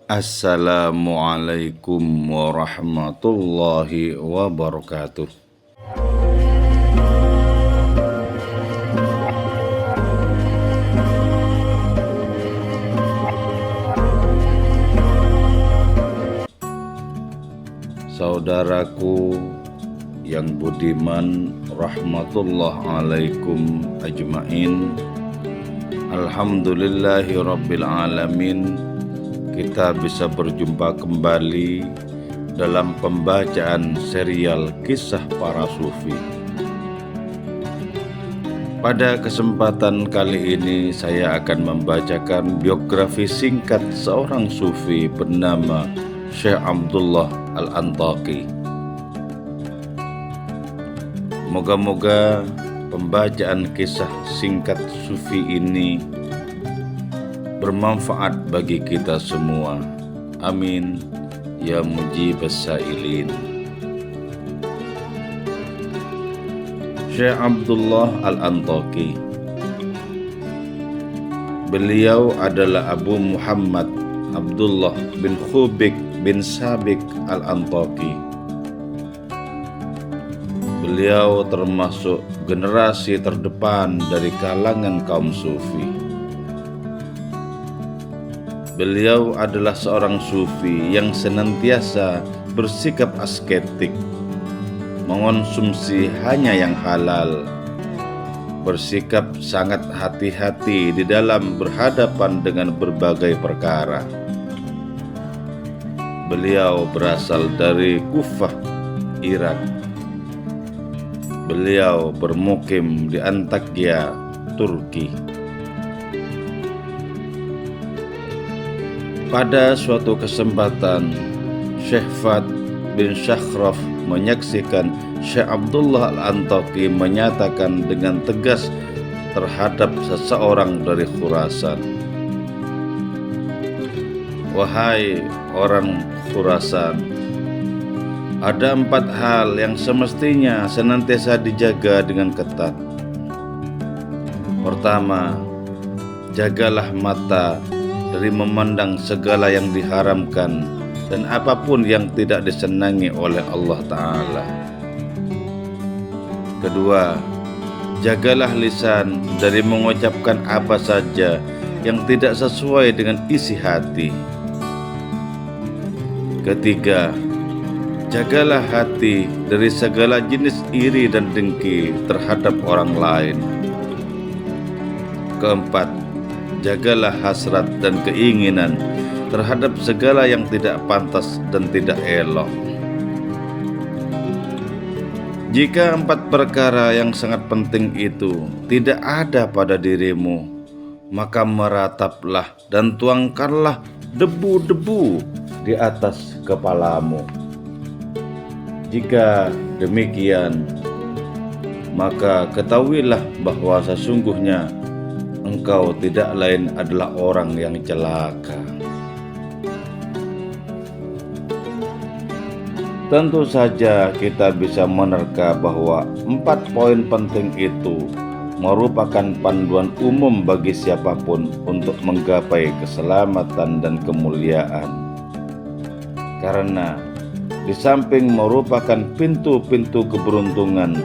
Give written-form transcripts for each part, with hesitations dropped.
Assalamualaikum warahmatullahi wabarakatuh. Saudaraku yang budiman, rahmatullah alaikum ajmain. Alhamdulillahi rabbil alamin. Kita bisa berjumpa kembali dalam pembacaan serial kisah para sufi. Pada kesempatan kali ini saya akan membacakan biografi singkat seorang sufi bernama Syekh Abdullah Al-Antaqi. Moga-moga pembacaan kisah singkat sufi ini bermanfaat bagi kita semua. Amin ya mujibas sailin. Syekh Abdullah Al-Antaqi. Beliau adalah Abu Muhammad Abdullah bin Khubik bin Sabik Al-Antaqi. Beliau termasuk generasi terdepan dari kalangan kaum sufi. Beliau adalah seorang sufi yang senantiasa bersikap asketik, mengonsumsi hanya yang halal, bersikap sangat hati-hati di dalam berhadapan dengan berbagai perkara. Beliau berasal dari Kufah, Irak. Beliau bermukim di Antakya, Turki. Pada suatu kesempatan, Syekh Fad bin Shakhraf menyaksikan Syekh Abdullah Al-Antaqi menyatakan dengan tegas terhadap seseorang dari Khurasan, "Wahai orang Khurasan, ada 4 hal yang semestinya senantiasa dijaga dengan ketat. Pertama, jagalah mata dari memandang segala yang diharamkan dan apapun yang tidak disenangi oleh Allah Ta'ala. Kedua, jagalah lisan dari mengucapkan apa saja yang tidak sesuai dengan isi hati. Ketiga, jagalah hati dari segala jenis iri dan dengki terhadap orang lain. Keempat, jagalah hasrat dan keinginan terhadap segala yang tidak pantas dan tidak elok. Jika 4 perkara yang sangat penting itu tidak ada pada dirimu, maka merataplah dan tuangkanlah debu-debu di atas kepalamu. Jika demikian, maka ketahuilah bahwa sesungguhnya engkau tidak lain adalah orang yang celaka." Tentu saja kita bisa menerka bahwa 4 poin penting itu merupakan panduan umum bagi siapapun untuk menggapai keselamatan dan kemuliaan. Karena di samping merupakan pintu-pintu keberuntungan,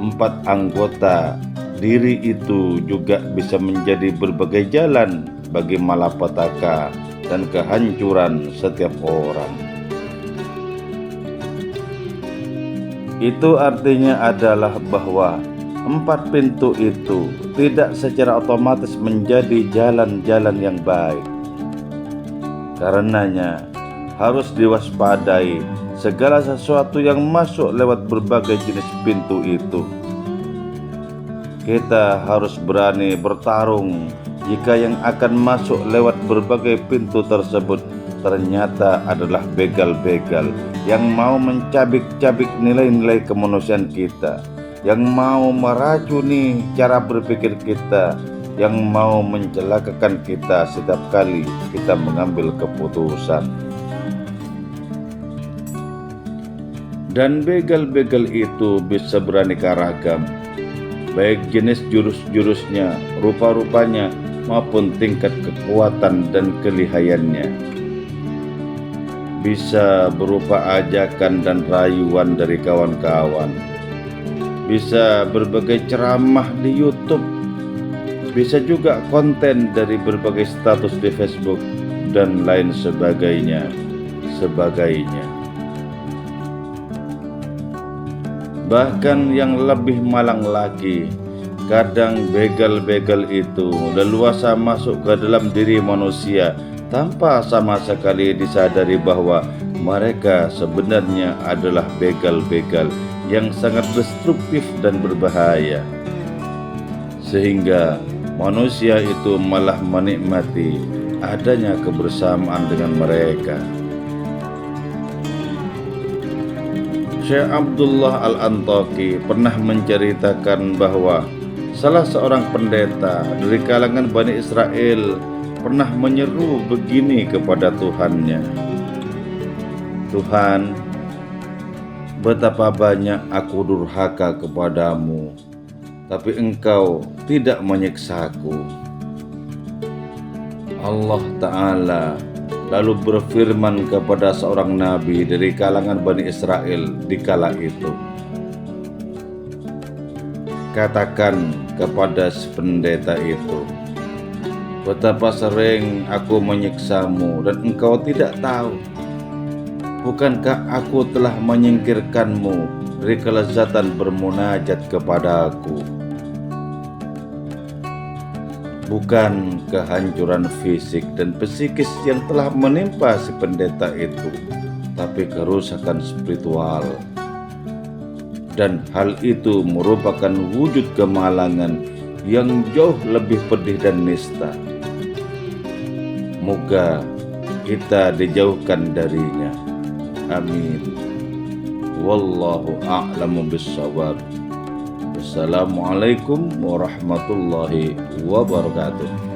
4 anggota diri itu juga bisa menjadi berbagai jalan bagi malapetaka dan kehancuran setiap orang. Itu artinya adalah bahwa 4 pintu itu tidak secara otomatis menjadi jalan-jalan yang baik. Karenanya harus diwaspadai segala sesuatu yang masuk lewat berbagai jenis pintu itu. Kita harus berani bertarung jika yang akan masuk lewat berbagai pintu tersebut ternyata adalah begal-begal yang mau mencabik-cabik nilai-nilai kemanusiaan kita, yang mau meracuni cara berpikir kita, yang mau mencelakakan kita setiap kali kita mengambil keputusan. Dan begal-begal itu bisa beraneka ragam, baik jenis jurus-jurusnya, rupa-rupanya, maupun tingkat kekuatan dan kelihayannya. bisa berupa ajakan dan rayuan dari kawan-kawan, bisa berbagai ceramah di YouTube, bisa juga konten dari berbagai status di Facebook dan lain sebagainya. Bahkan yang lebih malang lagi, kadang begal-begal itu leluasa masuk ke dalam diri manusia tanpa sama sekali disadari bahwa mereka sebenarnya adalah begal-begal yang sangat destruktif dan berbahaya, sehingga manusia itu malah menikmati adanya kebersamaan dengan mereka. Syekh Abdullah Al-Antaki pernah menceritakan bahwa salah seorang pendeta dari kalangan Bani Israel pernah menyeru begini kepada Tuhannya, "Tuhan, betapa banyak aku durhaka kepadamu, tapi Engkau tidak menyiksaku." Allah Ta'ala lalu berfirman kepada seorang nabi dari kalangan Bani Israel di kala itu, "Katakan kepada si pendeta itu, betapa sering aku menyiksamu dan engkau tidak tahu. Bukankah aku telah menyingkirkanmu dari kelezatan bermunajat kepadaku? Bukan kehancuran fisik dan psikis yang telah menimpa si pendeta itu, tapi kerusakan spiritual. Dan hal itu merupakan wujud kemalangan yang jauh lebih pedih dan nista. Moga kita dijauhkan darinya. Amin. Wallahu a'lamu bissawab. Wassalamualaikum warahmatullahi wabarakatuh.